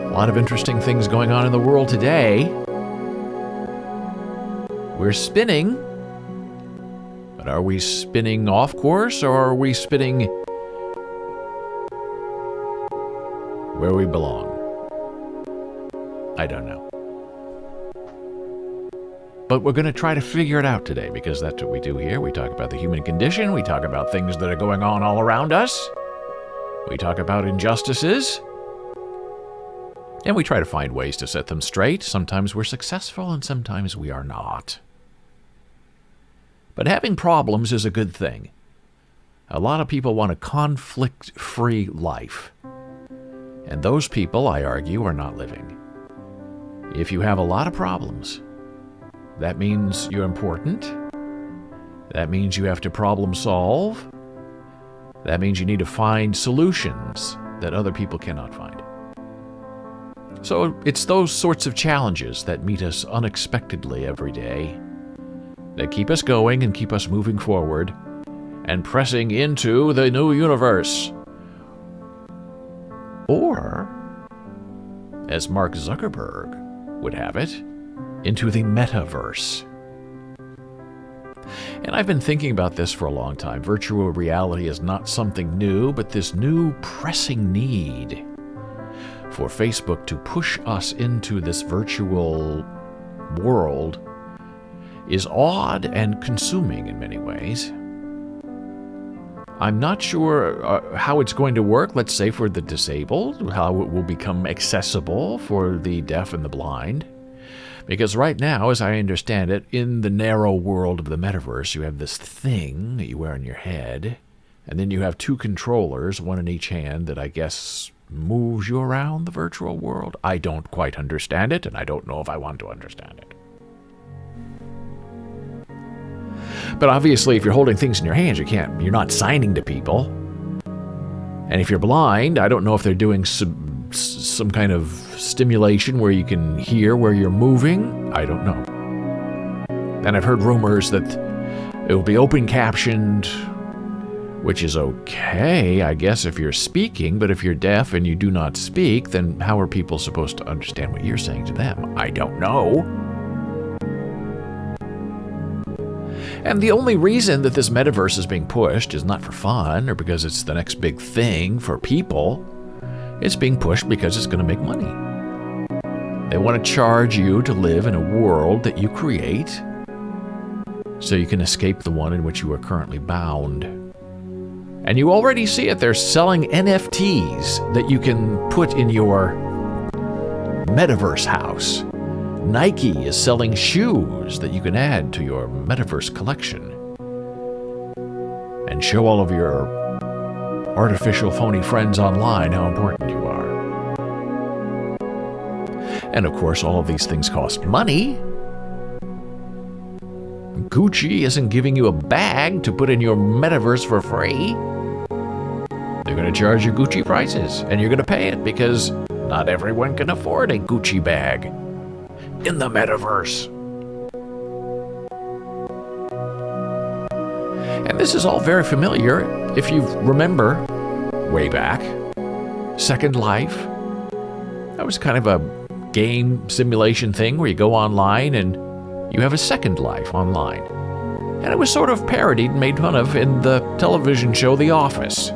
A lot of interesting things going on in the world today. We're spinning, but are we spinning off course or are we spinning where we belong? I don't know. But we're going to try to figure it out today because that's what we do here. We talk about the human condition. We talk about things that are going on all around us. We talk about injustices. And we try to find ways to set them straight. Sometimes we're successful and sometimes we are not. But having problems is a good thing. A lot of people want a conflict-free life. And those people, I argue, are not living. If you have a lot of problems, that means you're important. That means you have to problem solve. That means you need to find solutions that other people cannot find. So it's those sorts of challenges that meet us unexpectedly every day, that keep us going and keep us moving forward and pressing into the new universe. Or, as Mark Zuckerberg would have it, into the Metaverse. And I've been thinking about this for a long time. Virtual reality is not something new, but this new pressing need for Facebook to push us into this virtual world is odd and consuming in many ways. I'm not sure how it's going to work, let's say for the disabled, how it will become accessible for the deaf and the blind. Because right now, as I understand it, in the narrow world of the metaverse, you have this thing that you wear on your head, and then you have two controllers, one in each hand, that I guess moves you around the virtual world. I don't quite understand it, and I don't know if I want to understand it. But obviously, if you're holding things in your hands, you're not signing to people. And if you're blind, I don't know if they're doing some kind of stimulation where you can hear where you're moving. I don't know. And I've heard rumors that it will be open captioned, which is okay, I guess, if you're speaking, but if you're deaf and you do not speak, then how are people supposed to understand what you're saying to them? I don't know. And the only reason that this metaverse is being pushed is not for fun or because it's the next big thing for people. It's being pushed because it's going to make money. They want to charge you to live in a world that you create so you can escape the one in which you are currently bound. And you already see it. They're selling NFTs that you can put in your metaverse house. Nike is selling shoes that you can add to your metaverse collection and show all of your artificial phony friends online how important you are. And of course, all of these things cost money. Gucci isn't giving you a bag to put in your metaverse for free. They're going to charge you Gucci prices, and you're going to pay it because not everyone can afford a Gucci bag in the metaverse. And this is all very familiar if you remember way back. Second Life. That was kind of a game simulation thing where you go online and you have a second life online. And it was sort of parodied and made fun of in the television show The Office.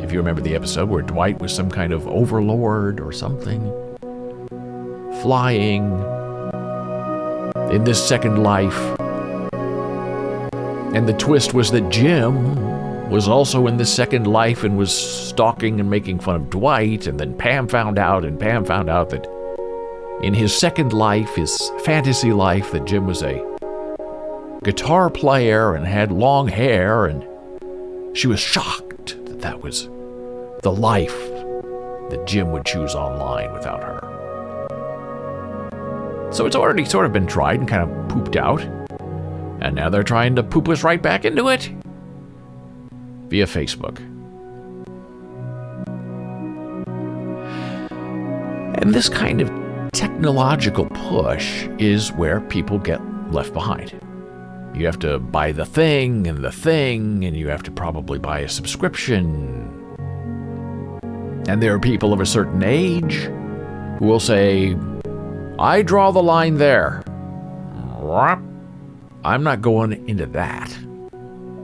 If you remember the episode where Dwight was some kind of overlord or something, flying in this second life. And the twist was that Jim was also in this second life and was stalking and making fun of Dwight, and then Pam found out that in his second life, his fantasy life, that Jim was a guitar player and had long hair, and she was shocked that that was the life that Jim would choose online without her. So it's already sort of been tried and kind of pooped out, and now they're trying to poop us right back into it via Facebook. And this kind of technological push is where people get left behind. You have to buy the thing, and you have to probably buy a subscription. And there are people of a certain age who will say, I draw the line there. I'm not going into that.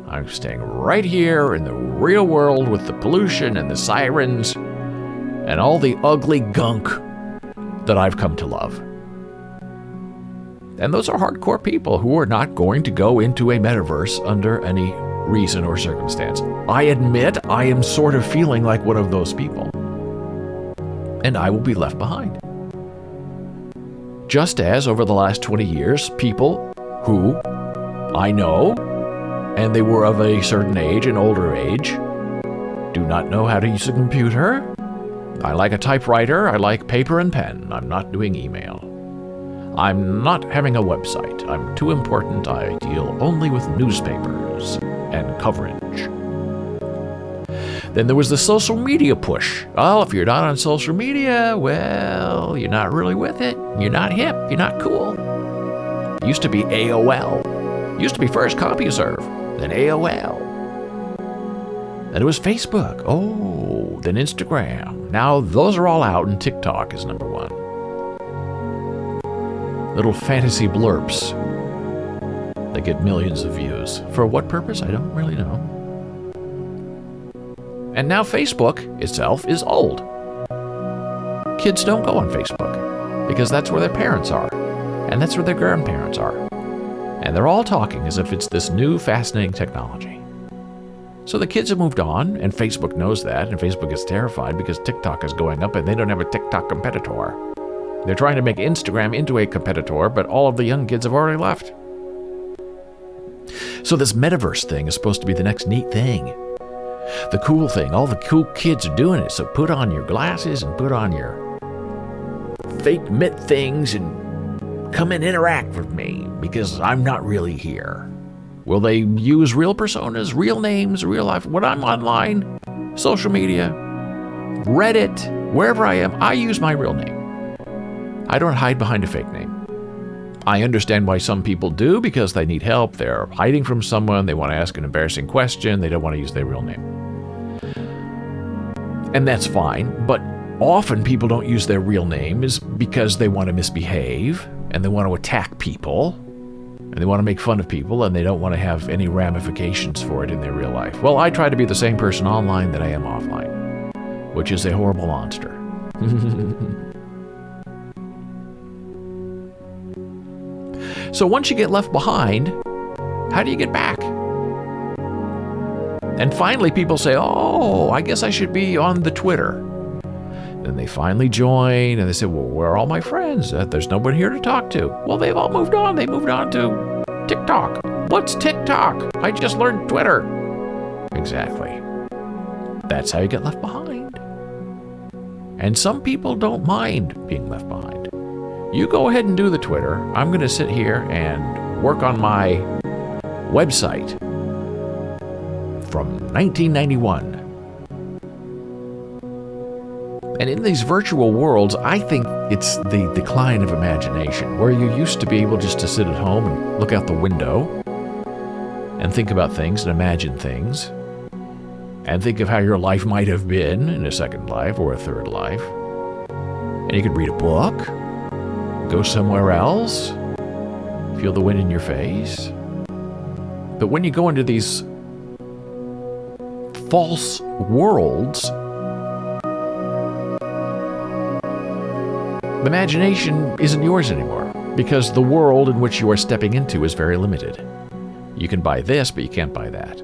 I'm staying right here in the real world with the pollution and the sirens and all the ugly gunk that I've come to love. And those are hardcore people who are not going to go into a metaverse under any reason or circumstance. I admit I am sort of feeling like one of those people. And I will be left behind. Just as over the last 20 years, people who I know, and they were of a certain age, an older age, do not know how to use a computer. I like a typewriter. I like paper and pen. I'm not doing email. I'm not having a website. I'm too important. I deal only with newspapers and coverage. Then there was the social media push. Well, if you're not on social media, well, you're not really with it. You're not hip. You're not cool. It used to be AOL. It used to be first CompuServe, then AOL. Then it was Facebook. Oh, then Instagram. Now those are all out, and TikTok is number one. Little fantasy blurps. They get millions of views. For what purpose? I don't really know. And now Facebook itself is old. Kids don't go on Facebook because that's where their parents are, and that's where their grandparents are. And they're all talking as if it's this new fascinating technology. So the kids have moved on, and Facebook knows that, and Facebook is terrified because TikTok is going up and they don't have a TikTok competitor. They're trying to make Instagram into a competitor, but all of the young kids have already left. So this metaverse thing is supposed to be the next neat thing. The cool thing. All the cool kids are doing it. So put on your glasses and put on your fake mitt things and come and interact with me because I'm not really here. Will they use real personas, real names, real life? When I'm online, social media, Reddit, wherever I am, I use my real name. I don't hide behind a fake name. I understand why some people do because they need help. They're hiding from someone. They want to ask an embarrassing question. They don't want to use their real name. And that's fine. But often people don't use their real names because they want to misbehave and they want to attack people and they want to make fun of people and they don't want to have any ramifications for it in their real life. Well, I try to be the same person online that I am offline, which is a horrible monster. So once you get left behind, how do you get back? And finally people say, oh, I guess I should be on the Twitter. Then they finally join and they say, well, where are all my friends? There's nobody here to talk to. Well, they've all moved on. They moved on to TikTok. What's TikTok? I just learned Twitter. Exactly. That's how you get left behind. And some people don't mind being left behind. You go ahead and do the Twitter. I'm going to sit here and work on my website from 1991. And in these virtual worlds, I think it's the decline of imagination, where you used to be able just to sit at home and look out the window and think about things and imagine things and think of how your life might have been in a second life or a third life. And you could read a book, go somewhere else, feel the wind in your face. But when you go into these false worlds, imagination isn't yours anymore because the world in which you are stepping into is very limited. You can buy this, but you can't buy that.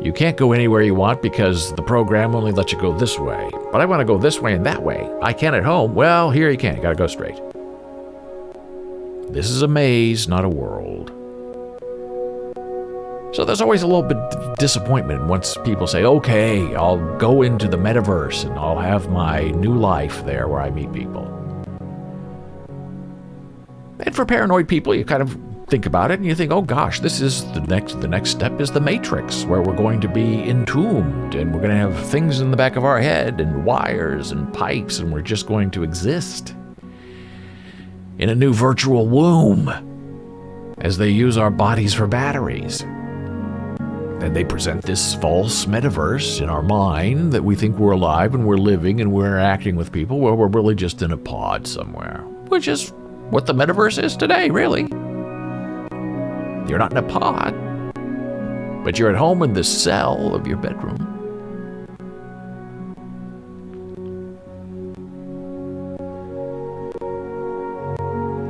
You can't go anywhere you want because the program only lets you go this way. But I want to go this way and that way. I can at home. Well, here you can't. You got to go straight. This is a maze, not a world. So there's always a little bit of disappointment once people say, okay, I'll go into the metaverse and I'll have my new life there where I meet people. And for paranoid people, you kind of think about it and you think, oh gosh, this is the next step is the Matrix, where we're going to be entombed and we're going to have things in the back of our head and wires and pipes and we're just going to exist in a new virtual womb as they use our bodies for batteries. And they present this false metaverse in our mind that we think we're alive and we're living and we're interacting with people where we're really just in a pod somewhere, which is what the metaverse is today, really. You're not in a pod, but you're at home in the cell of your bedroom.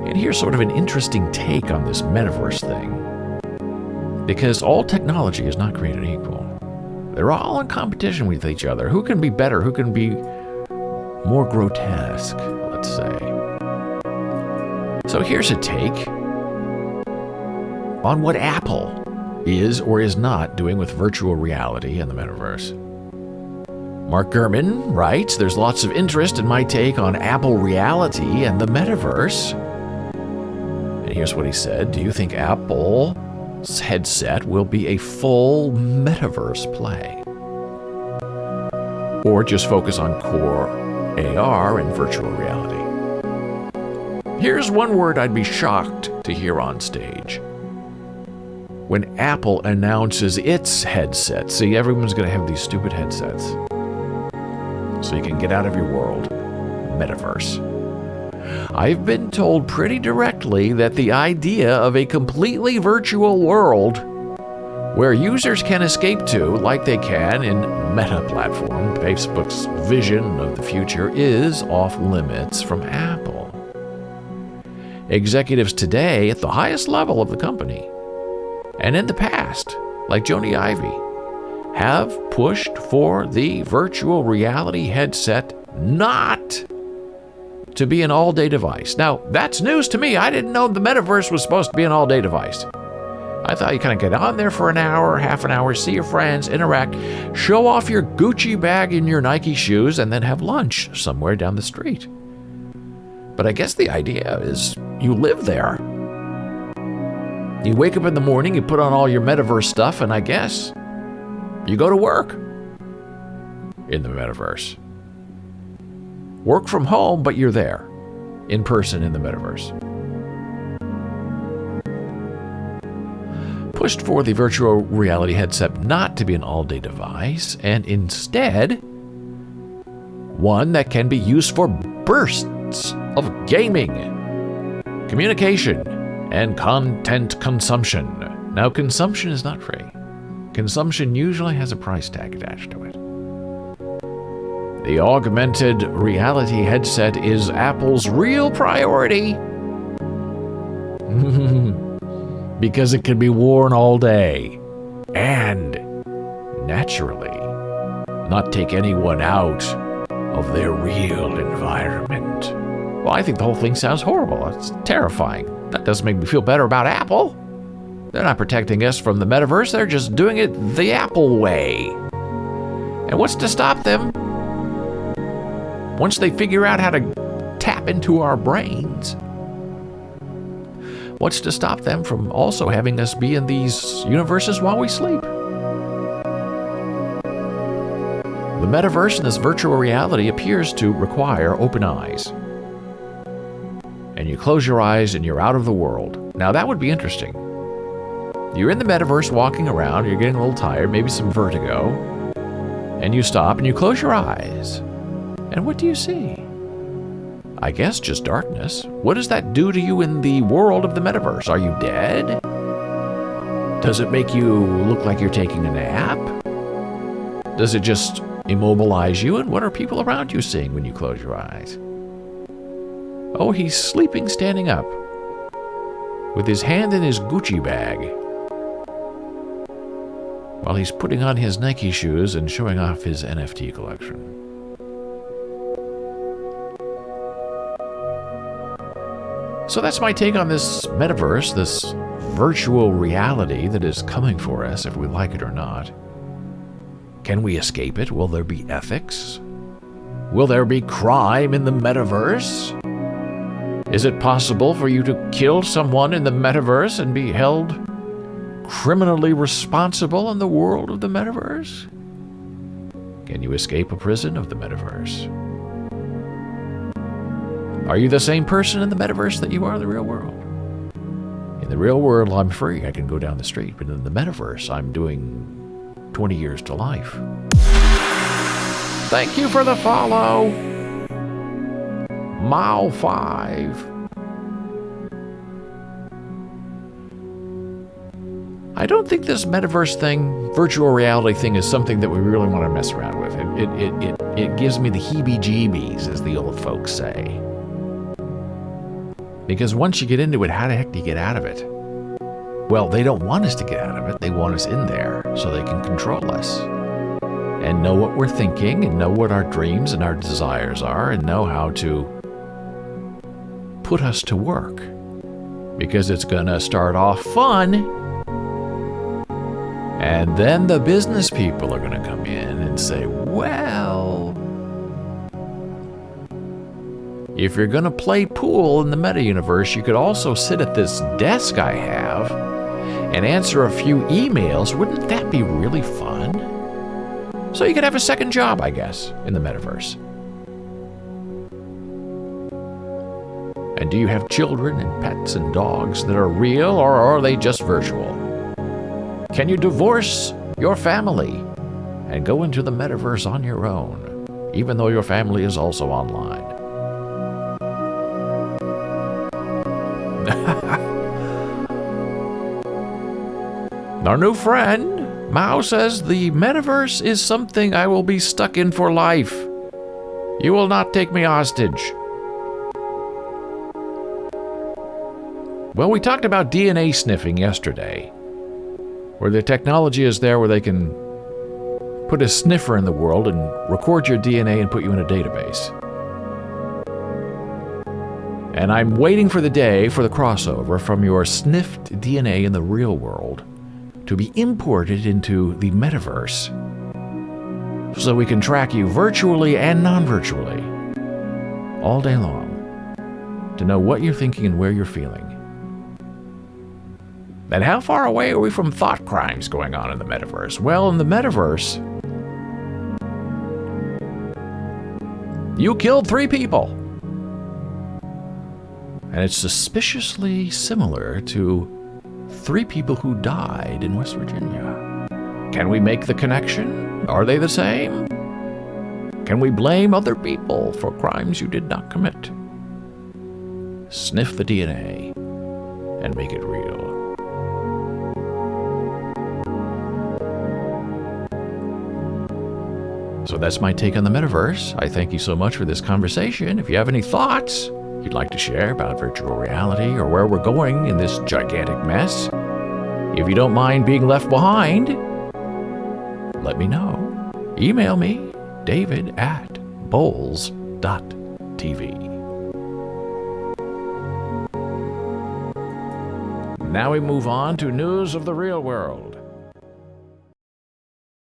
And here's sort of an interesting take on this metaverse thing. Because all technology is not created equal. They're all in competition with each other. Who can be better? Who can be more grotesque, let's say? So here's a take on what Apple is or is not doing with virtual reality and the metaverse. Mark Gurman writes, there's lots of interest in my take on Apple reality and the metaverse. And here's what he said. Do you think Apple headset will be a full metaverse play? Or just focus on core AR and virtual reality? Here's one word I'd be shocked to hear on stage. When Apple announces its headset, see, everyone's going to have these stupid headsets. So you can get out of your world. Metaverse. I've been told pretty directly that the idea of a completely virtual world where users can escape to, like they can in Meta platform, Facebook's vision of the future, is off limits from Apple. Executives today at the highest level of the company, and in the past, like Joni Ivey, have pushed for the virtual reality headset not to be an all-day device. Now, that's news to me. I didn't know the metaverse was supposed to be an all-day device. I thought you kind of get on there for an hour, half an hour, see your friends, interact, show off your Gucci bag and your Nike shoes, and then have lunch somewhere down the street. But I guess the idea is you live there. You wake up in the morning, you put on all your metaverse stuff, and I guess you go to work in the metaverse. Work from home, but you're there, in person in the metaverse. Pushed for the virtual reality headset not to be an all-day device, and instead, one that can be used for bursts of gaming, communication, and content consumption. Now, consumption is not free. Consumption usually has a price tag attached to it. The augmented reality headset is Apple's real priority because it can be worn all day and, naturally, not take anyone out of their real environment. Well, I think the whole thing sounds horrible. It's terrifying. That doesn't make me feel better about Apple. They're not protecting us from the metaverse. They're just doing it the Apple way. And what's to stop them? Once they figure out how to tap into our brains, what's to stop them from also having us be in these universes while we sleep? The metaverse and this virtual reality appears to require open eyes. And you close your eyes and you're out of the world. Now that would be interesting. You're in the metaverse walking around, you're getting a little tired, maybe some vertigo, and you stop and you close your eyes. And what do you see? I guess just darkness. What does that do to you in the world of the metaverse? Are you dead? Does it make you look like you're taking a nap? Does it just immobilize you? And what are people around you seeing when you close your eyes? Oh, he's sleeping standing up with his hand in his Gucci bag while he's putting on his Nike shoes and showing off his NFT collection. So that's my take on this metaverse, this virtual reality that is coming for us, if we like it or not. Can we escape it? Will there be ethics? Will there be crime in the metaverse? Is it possible for you to kill someone in the metaverse and be held criminally responsible in the world of the metaverse? Can you escape a prison of the metaverse? Are you the same person in the metaverse that you are in the real world? In the real world, I'm free. I can go down the street. But in the metaverse, I'm doing 20 years to life. Thank you for the follow. Mao5. I don't think this metaverse thing, virtual reality thing, is something that we really want to mess around with. It gives me the heebie-jeebies, as the old folks say. Because once you get into it, how the heck do you get out of it? Well, they don't want us to get out of it. They want us in there so they can control us. And know what we're thinking, and know what our dreams and our desires are, and know how to put us to work. Because it's going to start off fun, and then the business people are going to come in and say, well, if you're going to play pool in the meta universe, you could also sit at this desk I have and answer a few emails. Wouldn't that be really fun? So you could have a second job, I guess, in the metaverse. And do you have children and pets and dogs that are real, or are they just virtual? Can you divorce your family and go into the metaverse on your own, even though your family is also online? Our new friend, Mao, says the metaverse is something I will be stuck in for life. You will not take me hostage. Well, we talked about DNA sniffing yesterday, where the technology is there where they can put a sniffer in the world and record your DNA and put you in a database. And I'm waiting for the day for the crossover from your sniffed DNA in the real world to be imported into the metaverse, so we can track you virtually and non-virtually all day long to know what you're thinking and where you're feeling. And how far away are we from thought crimes going on in the metaverse? Well, in the metaverse, you killed 3 people. And it's suspiciously similar to 3 people who died in West Virginia. Can we make the connection? Are they the same? Can we blame other people for crimes you did not commit? Sniff the DNA and make it real. So that's my take on the metaverse. I thank you so much for this conversation. If you have any thoughts you'd like to share about virtual reality or where we're going in this gigantic mess, if you don't mind being left behind, let me know. Email me, david@boles.tv. Now we move on to news of the real world.